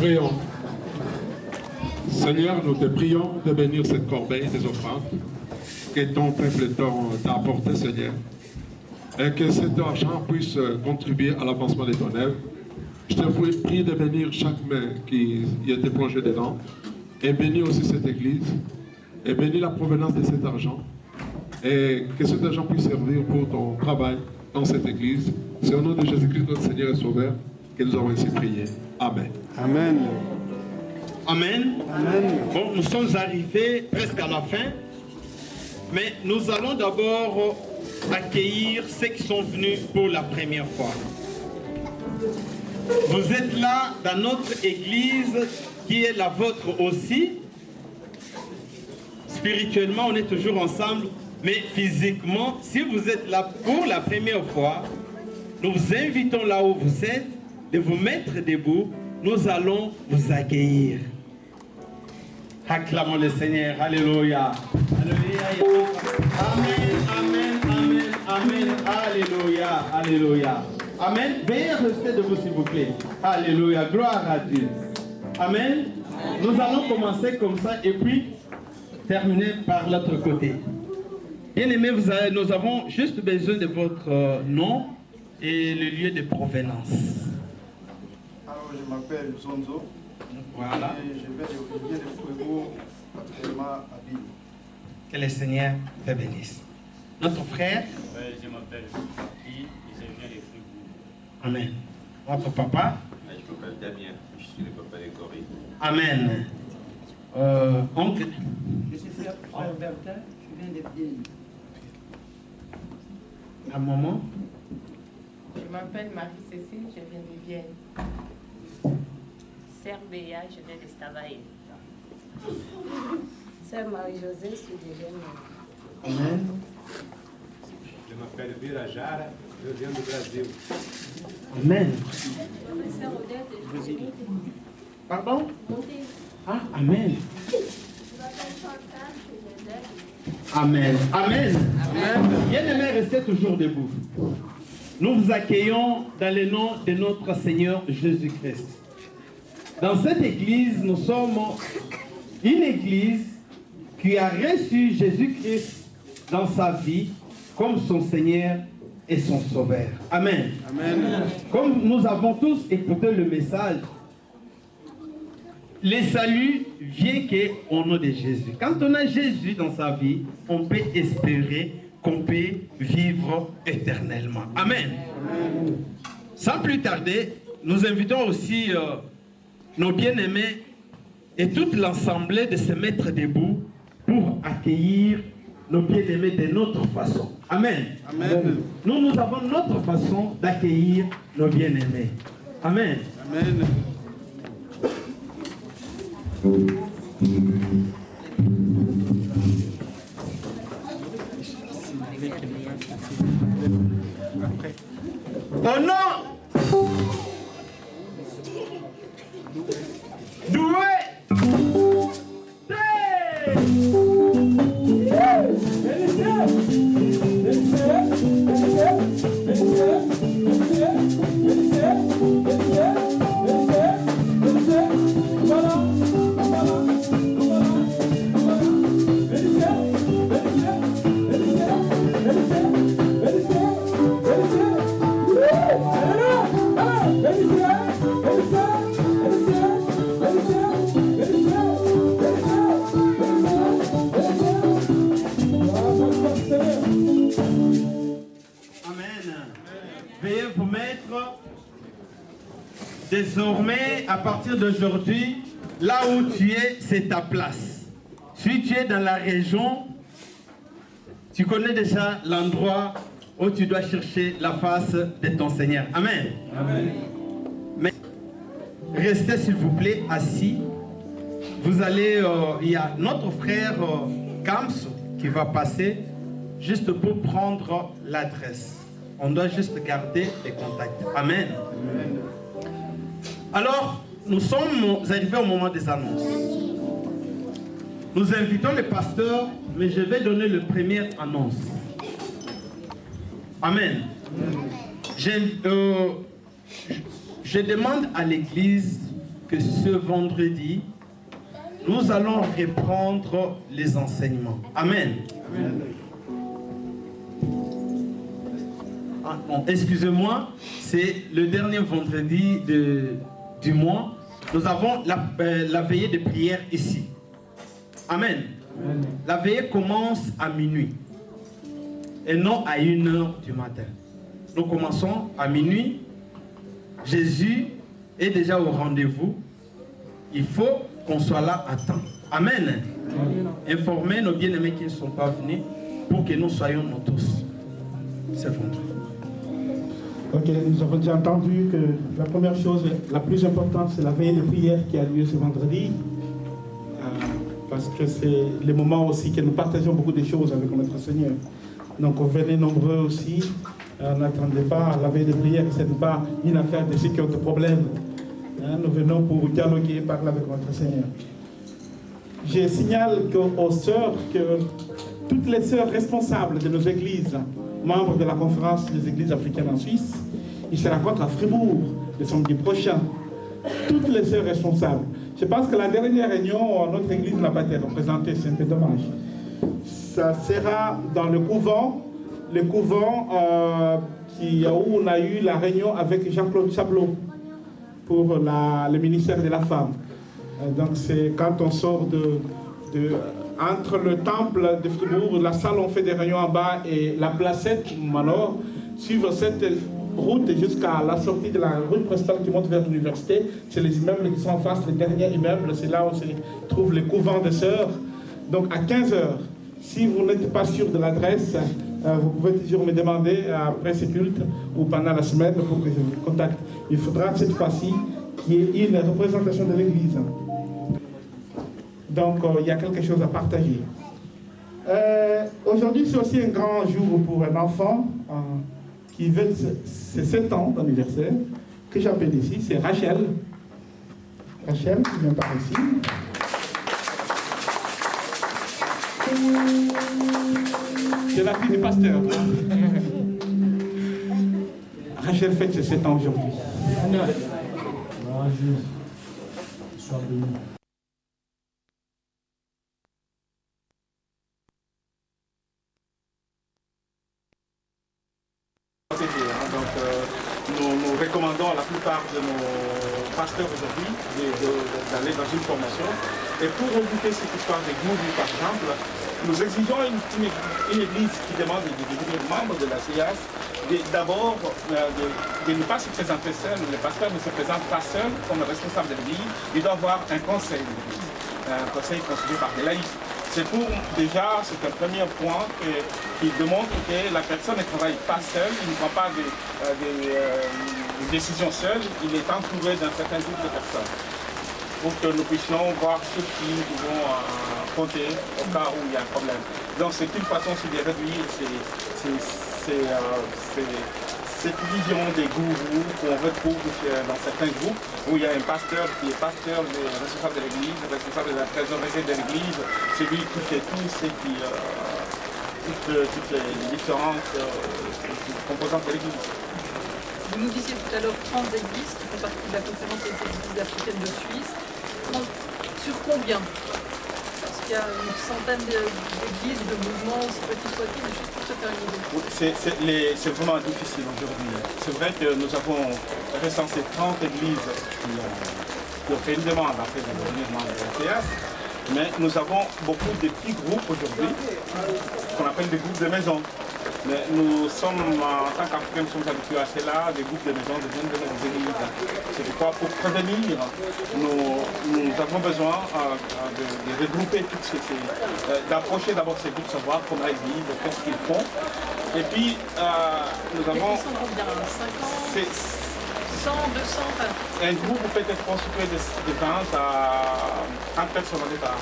Prions. Seigneur, nous te prions de bénir cette corbeille des offrandes que ton peuple t'a apporté, Seigneur, et que cet argent puisse contribuer à l'avancement de ton œuvre. Je te prie de bénir chaque main qui y était plongée dedans, et bénis aussi cette église, et bénis la provenance de cet argent, et que cet argent puisse servir pour ton travail dans cette église. C'est au nom de Jésus-Christ, notre Seigneur et Sauveur, que nous avons ainsi prié. Amen.
Amen.
Amen.
Amen.
Bon, nous sommes arrivés presque à la fin, mais nous allons d'abord accueillir ceux qui sont venus pour la première fois. Vous êtes là dans notre église qui est la vôtre aussi. Spirituellement, on est toujours ensemble, mais physiquement, si vous êtes là pour la première fois, nous vous invitons là où vous êtes de vous mettre debout. Nous allons vous accueillir. Acclamons le Seigneur. Alléluia. Alléluia. Amen, amen, amen, amen. Alléluia, alléluia. Amen. Veuillez rester debout s'il vous plaît. Alléluia. Gloire à Dieu. Amen. Nous allons commencer comme ça et puis terminer par l'autre côté. Bien-aimés, nous avons juste besoin de votre nom et le lieu de provenance.
Alors, je m'appelle Zonzo.
Voilà.
Et je viens de Fouego, particulièrement à Bille.
Que le Seigneur te bénisse. Notre frère.
Je m'appelle Papi et je viens de Fribourg.
Amen. Votre papa.
Je m'appelle Damien, je suis le papa de Corée.
Amen. Oncle.
Je suis frère Bertin, je viens de Vienne.
Un moment.
Je m'appelle Marie-Cécile, je viens de Vienne. Sœur Béa, je viens de Stavaï.
Sœur Marie-Josée, je suis de Vienne.
Amen.
Je m'appelle Vera Jara, je viens du Brésil.
Amen.
Sœur Odette, je suis de
Pardon?
Monté.
Ah, Amen.
Je m'appelle Chantal, je viens d'Aide.
Amen. Amen. Amen. Bien-aimés, restez toujours debout. Nous vous accueillons dans le nom de notre Seigneur Jésus-Christ. Dans cette église, nous sommes une église qui a reçu Jésus-Christ dans sa vie comme son Seigneur et son Sauveur. Amen.
Amen.
Comme nous avons tous écouté le message, le salut vient qu'au nom de Jésus. Quand on a Jésus dans sa vie, on peut espérer qu'on peut vivre éternellement. Amen. Amen. Sans plus tarder, nous invitons aussi nos bien-aimés et toute l'assemblée de se mettre debout pour accueillir nos bien-aimés de notre façon. Amen.
Amen.
Nous avons notre façon d'accueillir nos bien-aimés. Amen.
Amen.
Au nom doué Veuillez vous mettre désormais, à partir d'aujourd'hui, là où tu es, c'est ta place. Si tu es dans la région, tu connais déjà l'endroit où tu dois chercher la face de ton Seigneur. Amen. Amen. Mais restez s'il vous plaît assis. Vous allez, il y a notre frère Kams qui va passer juste pour prendre l'adresse. On doit juste garder les contacts. Amen. Amen. Alors, nous sommes arrivés au moment des annonces. Nous invitons le pasteur, mais je vais donner le premier annonce. Amen. Je demande à l'église que ce vendredi, nous allons reprendre les enseignements. Amen. Amen. Ah, bon, excusez-moi, c'est le dernier vendredi du mois. Nous avons la veillée de prière ici. Amen. Amen. La veillée commence à minuit et non à 1h du matin. Nous commençons à minuit. Jésus est déjà au rendez-vous. Il faut qu'on soit là à temps. Amen. Amen. Informez nos bien-aimés qui ne sont pas venus pour que nous soyons nous tous. C'est vendredi.
Ok, nous avons déjà entendu que la première chose, la plus importante, c'est la veille de prière qui a lieu ce vendredi. Parce que c'est le moment aussi que nous partageons beaucoup de choses avec notre Seigneur. Donc venez nombreux aussi. N'attendez pas la veille de prière, ce n'est pas une affaire de ceux qui ont des problèmes. Nous venons pour dialoguer et parler avec notre Seigneur. Je signale aux sœurs que toutes les sœurs responsables de nos églises, membres de la conférence des églises africaines en Suisse, ils se rencontrent à Fribourg le samedi prochain. Toutes les sœurs responsables. Je pense que la dernière réunion, notre église n'a pas été représentée, c'est un peu dommage. Ça sera dans le couvent où on a eu la réunion avec Jean-Claude Chablot pour le ministère de la Femme. Donc c'est quand on sort entre le temple de Fribourg, la salle où on fait des réunions en bas et la placette Manor, suivre cette route jusqu'à la sortie de la rue principale qui monte vers l'université. C'est les immeubles qui sont en face, les derniers immeubles, c'est là où se trouve le couvent des sœurs. Donc à 15h, si vous n'êtes pas sûr de l'adresse, vous pouvez toujours me demander après ce culte ou pendant la semaine pour que je vous contacte. Il faudra cette fois-ci qu'il y ait une représentation de l'église. Donc il y a quelque chose à partager. Aujourd'hui, c'est aussi un grand jour pour un enfant qui veut ses 7 ans d'anniversaire, que j'appelle ici, c'est Rachel. Rachel, qui vient par ici. C'est la fille du pasteur. Rachel fête ses 7 ans aujourd'hui.
Sois béni.
Nous recommandons à la plupart de nos pasteurs aujourd'hui d'aller dans une formation. Et pour éviter cette histoire de gourous, par exemple, nous exigeons une église qui demande de devenir membre de la CIAS, d'abord de ne pas se présenter seul. Le pasteur ne se présente pas seul comme responsable de l'église, il doit avoir un conseil de l'église, un conseil constitué par des laïcs. C'est un premier point qui démontre que la personne ne travaille pas seule, il ne prend pas des décisions seule, il est entouré d'un certain groupe de personnes pour que nous puissions voir ceux qui nous pouvons compter au cas où il y a un problème. Donc c'est une façon aussi de réduire cette vision des gourous qu'on retrouve dans certains groupes où il y a un pasteur qui est pasteur, responsable de l'église, responsable de la trésorerie de l'église, celui qui fait tout, toutes les différentes composantes de l'église.
Vous nous disiez tout à l'heure 30 églises qui font partie de la conférence des églises africaines de Suisse. Sur combien? Parce qu'il y a une centaine d'églises, de mouvements, aussi petits soient-ils, juste pour se faire une idée.
C'est vraiment difficile aujourd'hui. C'est vrai que nous avons recensé 30 églises qui ont fait une demande après de devenir membre de la CIAS, mais nous avons beaucoup de petits groupes aujourd'hui, qu'on appelle des groupes de maison. Mais nous sommes, en tant qu'Africains, nous sommes habitués à cela, des groupes de maisons deviennent des églises. C'est pourquoi, pour prévenir, nous avons besoin de regrouper toutes d'approcher d'abord ces groupes, savoir comment ils vivent, qu'est-ce qu'ils font. Et puis, nous avons...
Ils sont combien? 50 100, 200
Un groupe peut être constitué de 20 à 30 personnes au départ.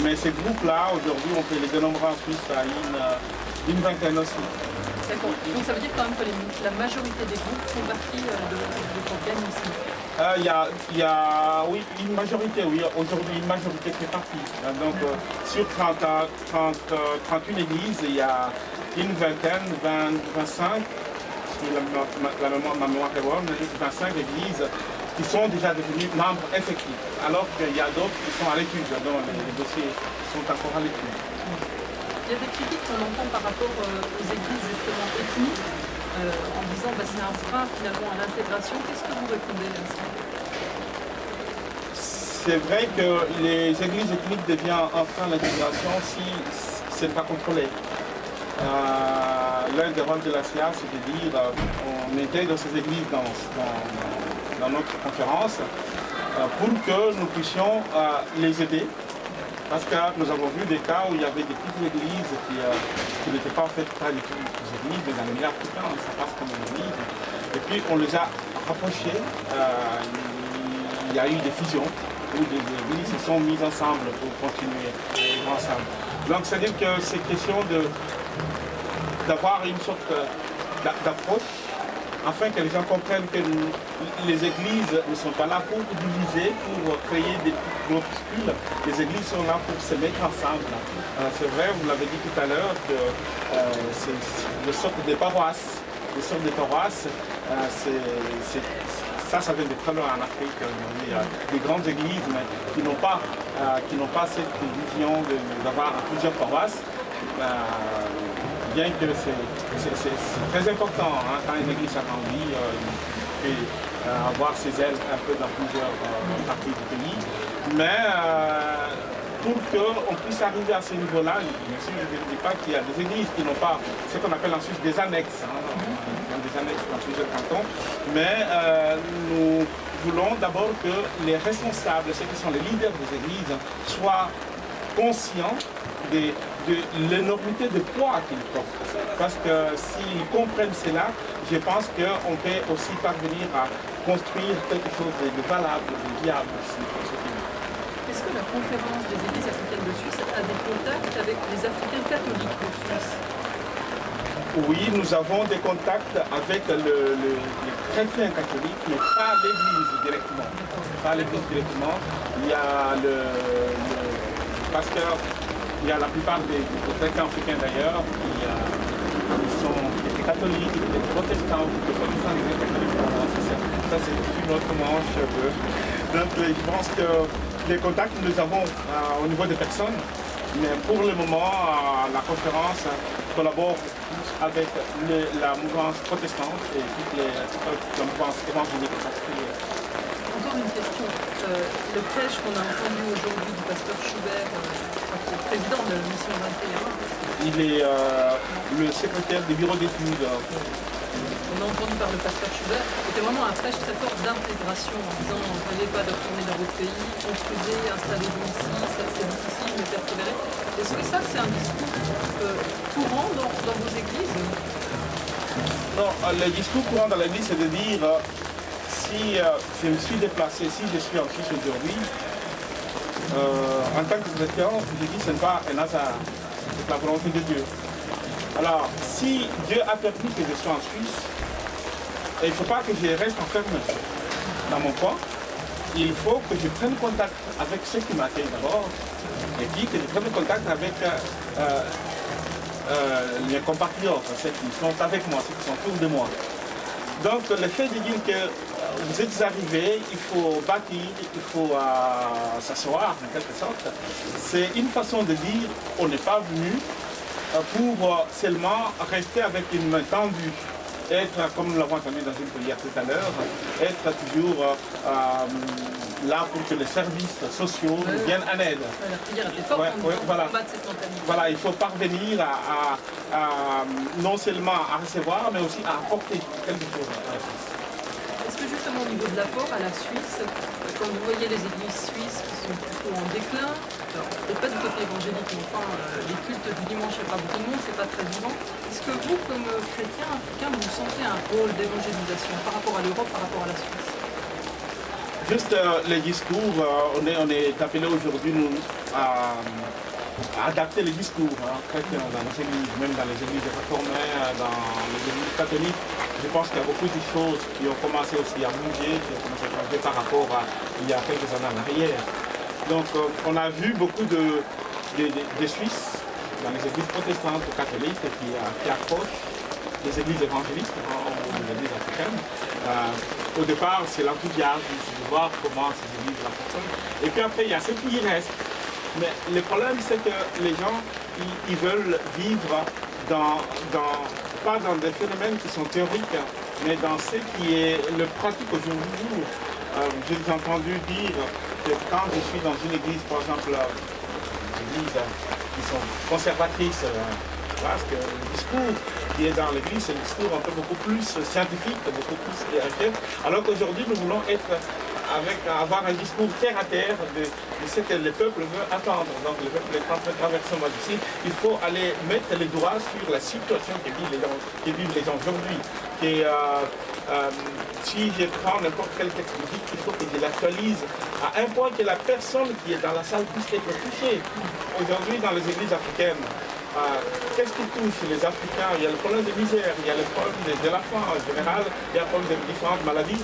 Mais ces groupes-là, aujourd'hui, on peut les dénombrer en Suisse à une vingtaine aussi.
D'accord. Donc ça veut dire quand même que la majorité des groupes font partie de l'organisme.
Il y a, oui, une majorité, oui. Aujourd'hui, une majorité fait partie. Donc, sur 31 églises, il y a une vingtaine, 25. Ma mémoire est bonne, 25 églises qui sont déjà devenues membres effectifs, alors qu'il y a d'autres qui sont à l'étude, dont les dossiers sont encore à l'étude.
Il y a des critiques qu'on entend par rapport aux églises justement ethniques, en disant que c'est un frein finalement à l'intégration. Qu'est-ce que vous répondez à ça?
C'est vrai que les églises ethniques deviennent un frein à l'intégration si ce n'est pas contrôlé. L'un des rôles de la CIAS, c'est de dire on intègre ces églises dans notre conférence pour que nous puissions les aider Parce que nous avons vu des cas où il y avait des petites églises qui n'étaient pas en fait pas du tout des églises, mais dans le milieu africain, ça passe comme une église. Et puis on les a rapprochés. Il y a eu des fusions où des églises se sont mises ensemble pour continuer à vivre ensemble. Donc c'est-à-dire que c'est question d'avoir une sorte d'approche afin que les gens comprennent que les églises ne sont pas là pour diviser, pour créer des groupuscules. Les églises sont là pour se mettre ensemble. C'est vrai, vous l'avez dit tout à l'heure, que c'est des sortes de paroisses. Des sortes de paroisses, ça vient de très loin en Afrique. Il y a des grandes églises mais qui n'ont pas cette vision d'avoir plusieurs paroisses. Bien que c'est très important quand une église s'agrandit, il peut avoir ses ailes un peu dans plusieurs parties du pays. Mais pour qu'on puisse arriver à ce niveau-là, bien sûr, je ne dis pas qu'il y a des églises qui n'ont pas ce qu'on appelle en Suisse des annexes. Des annexes dans plusieurs cantons. Mais nous voulons d'abord que les responsables, ceux qui sont les leaders des églises, soient conscients de l'énormité de poids qu'ils portent. Parce que s'ils comprennent cela, je pense qu'on peut aussi parvenir à construire quelque chose de valable, de viable aussi pour ce pays.
Est-ce que la conférence des églises africaines de Suisse a des contacts avec les Africains catholiques de Suisse?
Oui, nous avons des contacts avec les chrétiens catholiques, mais pas l'église directement. Pas l'église directement. Il y a parce que il y a la plupart des chrétiens africains d'ailleurs qui sont des catholiques, des protestants, des protestants, des catholiques. Ça c'est une autre manche. Donc je pense que les contacts nous les avons au niveau des personnes, mais pour le moment la conférence collabore avec la mouvance protestante et toute la mouvance évangélique particulière.
Encore une question. Le prêche qu'on a entendu aujourd'hui du pasteur Schubert, le président de Mission 21.
Il est le secrétaire des bureaux d'études.
On a entendu par le pasteur Schubert, c'était vraiment un prêche très fort d'intégration en disant ne venez pas de retourner dans votre pays, construisez, installez-vous ici, c'est difficile, mais persévérez. Est-ce que ça c'est un discours courant dans vos églises?
Non, le discours courant dans l'église c'est de dire si je me suis déplacé, si je suis en Suisse aujourd'hui, en tant que chrétien, je dis que ce n'est pas un hasard, c'est la volonté de Dieu. Alors, si Dieu a permis que je sois en Suisse, il ne faut pas que je reste enfermé dans mon coin. Il faut que je prenne contact avec ceux qui m'accueillent d'abord, et puis que je prenne contact avec mes compatriotes, ceux qui sont avec moi, ceux qui sont autour de moi. Donc, le fait de dire que vous êtes arrivés, il faut bâtir, il faut s'asseoir en quelque sorte, c'est une façon de dire on n'est pas venu pour seulement rester avec une main tendue, être, comme nous l'avons entendu dans une prière tout à l'heure, être toujours là pour que les services sociaux nous viennent en aide.
La prière était forte combattre cette mentalité.
Voilà, il faut parvenir à non seulement à recevoir, mais aussi à apporter quelque chose à la Suisse.
Est-ce que justement au niveau de l'apport à la Suisse, quand vous voyez les églises suisses qui sont plutôt en déclin, peut-être pas du côté évangélique, mais enfin les cultes du dimanche, il n'y a pas beaucoup de monde, c'est pas très vivant. Est-ce que vous, comme chrétien africain, vous sentez un rôle d'évangélisation par rapport à l'Europe, par rapport à la Suisse?
Juste les discours, on est appelé aujourd'hui à adapter les discours chrétiens dans les églises, même dans les églises réformées, dans les églises catholiques. Je pense qu'il y a beaucoup de choses qui ont commencé aussi à bouger, qui ont commencé à changer par rapport à il y a quelques années en arrière. Donc on a vu beaucoup de Suisses dans les églises protestantes ou catholiques qui accrochent les églises évangéliques, les églises africaines. Au départ, c'est l'enthousiasme, c'est de voir comment ces églises fonctionnent. Et puis après, il y a ceux qui y restent. Mais le problème, c'est que les gens, ils veulent vivre pas dans des phénomènes qui sont théoriques, mais dans ce qui est le pratique aujourd'hui. J'ai entendu dire que quand je suis dans une église, par exemple, des églises qui sont conservatrices, parce que le discours qui est dans l'église, c'est un discours un peu beaucoup plus scientifique, beaucoup plus érigé, alors qu'aujourd'hui, nous voulons être avoir un discours terre à terre de ce que le peuple veut attendre. Donc le peuple est en train de traverser un difficile. Il faut aller mettre les doigts sur la situation que vivent les gens aujourd'hui. Si je prends n'importe quel texte biblique, il faut que je l'actualise à un point que la personne qui est dans la salle puisse être touchée. Aujourd'hui, dans les églises africaines, qu'est-ce qui touche les Africains? Il y a le problème de misère, il y a le problème de la faim en général, il y a le problème de différentes maladies.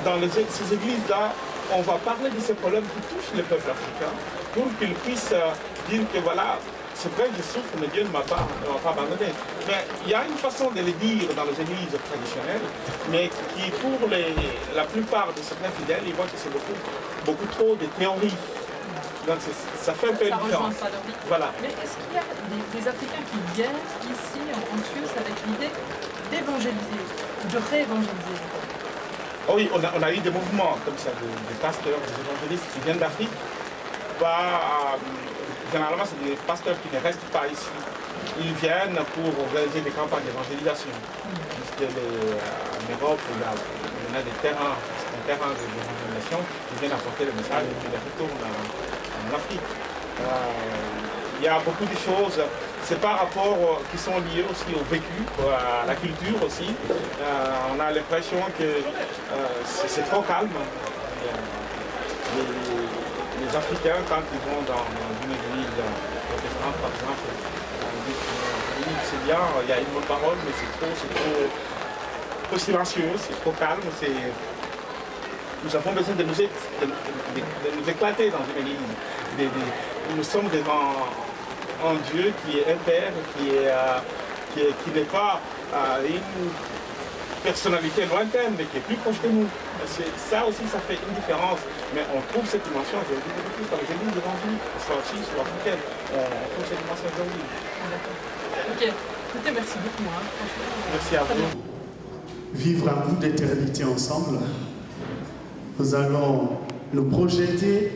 Dans ces églises-là, on va parler de ces problèmes qui touchent le peuple africain pour qu'ils puissent dire que voilà, c'est vrai que je souffre, mais Dieu ne m'a pas abandonné. Mais il y a une façon de le dire dans les églises traditionnelles, mais qui pour la plupart de certains fidèles, ils voient que c'est beaucoup trop de théorie. Donc ça fait un peu une différence. Voilà.
Mais est-ce qu'il y a des Africains qui viennent ici en Suisse avec l'idée d'évangéliser, de réévangéliser?
Oh oui, on a eu des mouvements comme ça, des pasteurs, des évangélistes qui viennent d'Afrique. Généralement, c'est des pasteurs qui ne restent pas ici. Ils viennent pour organiser des campagnes d'évangélisation. Parce qu'en Europe, il y a des terrains, d'évangélisation, ils viennent apporter le message et puis ils retournent en Afrique. Il y a beaucoup de choses. C'est par rapport qui sont liés aussi au vécu, à la culture aussi. On a l'impression que c'est trop calme. Les Africains, quand ils vont dans une église protestante, par exemple, ils disent c'est bien, il y a une bonne parole, mais c'est trop silencieux, c'est trop calme. Nous avons besoin de nous éclater dans une église. Nous sommes devant un Dieu qui est un Père, qui n'est pas une personnalité lointaine, mais qui est plus proche de nous. Ça aussi, ça fait une différence. Mais on trouve cette dimension aujourd'hui beaucoup plus dans les églises évangéliques, soit aussi, soit africaines. On trouve cette dimension aujourd'hui.
Ok, écoutez, merci beaucoup.
Merci à vous.
Vivre un bout d'éternité ensemble. Nous allons nous projeter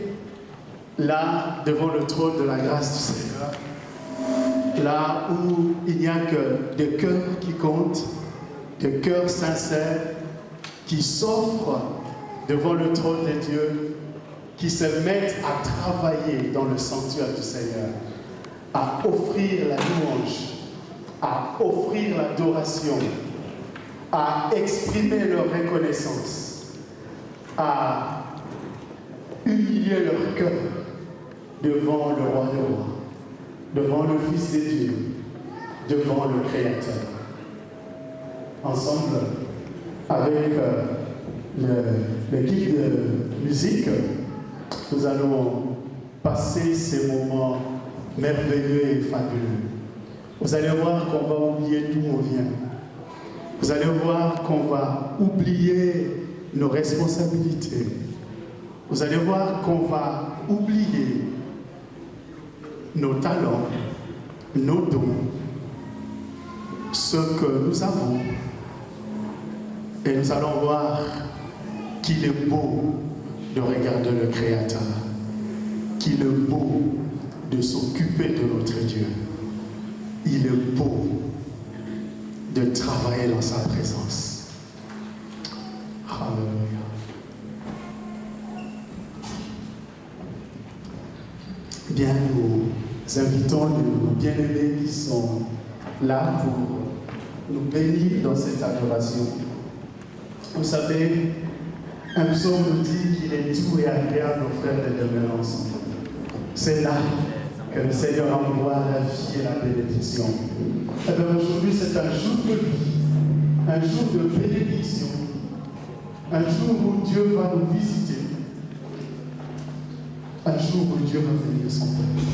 là, devant le trône de la grâce du Seigneur, là où il n'y a que des cœurs qui comptent, des cœurs sincères, qui s'offrent devant le trône de Dieu, qui se mettent à travailler dans le sanctuaire du Seigneur, à offrir la louange, à offrir l'adoration, à exprimer leur reconnaissance, à humilier leur cœur devant le roi des rois, devant le Fils de Dieu, devant le Créateur. Ensemble, avec l'équipe de musique, nous allons passer ces moments merveilleux et fabuleux. Vous allez voir qu'on va oublier d'où on vient. Vous allez voir qu'on va oublier nos responsabilités. Vous allez voir qu'on va oublier nos talents, nos dons, ce que nous avons. Et nous allons voir qu'il est beau de regarder le Créateur, qu'il est beau de s'occuper de notre Dieu. Il est beau de travailler dans sa présence. Alléluia. Bien, nous invitons nos bien-aimés qui sont là pour nous bénir dans cette adoration. Vous savez, un psaume nous dit qu'il est doux et agréable aux frères de demeurer ensemble. C'est là que le Seigneur envoie la vie et la bénédiction. Et bien aujourd'hui, c'est un jour de vie, un jour de bénédiction, un jour où Dieu va nous visiter, un jour où Dieu va venir son peuple.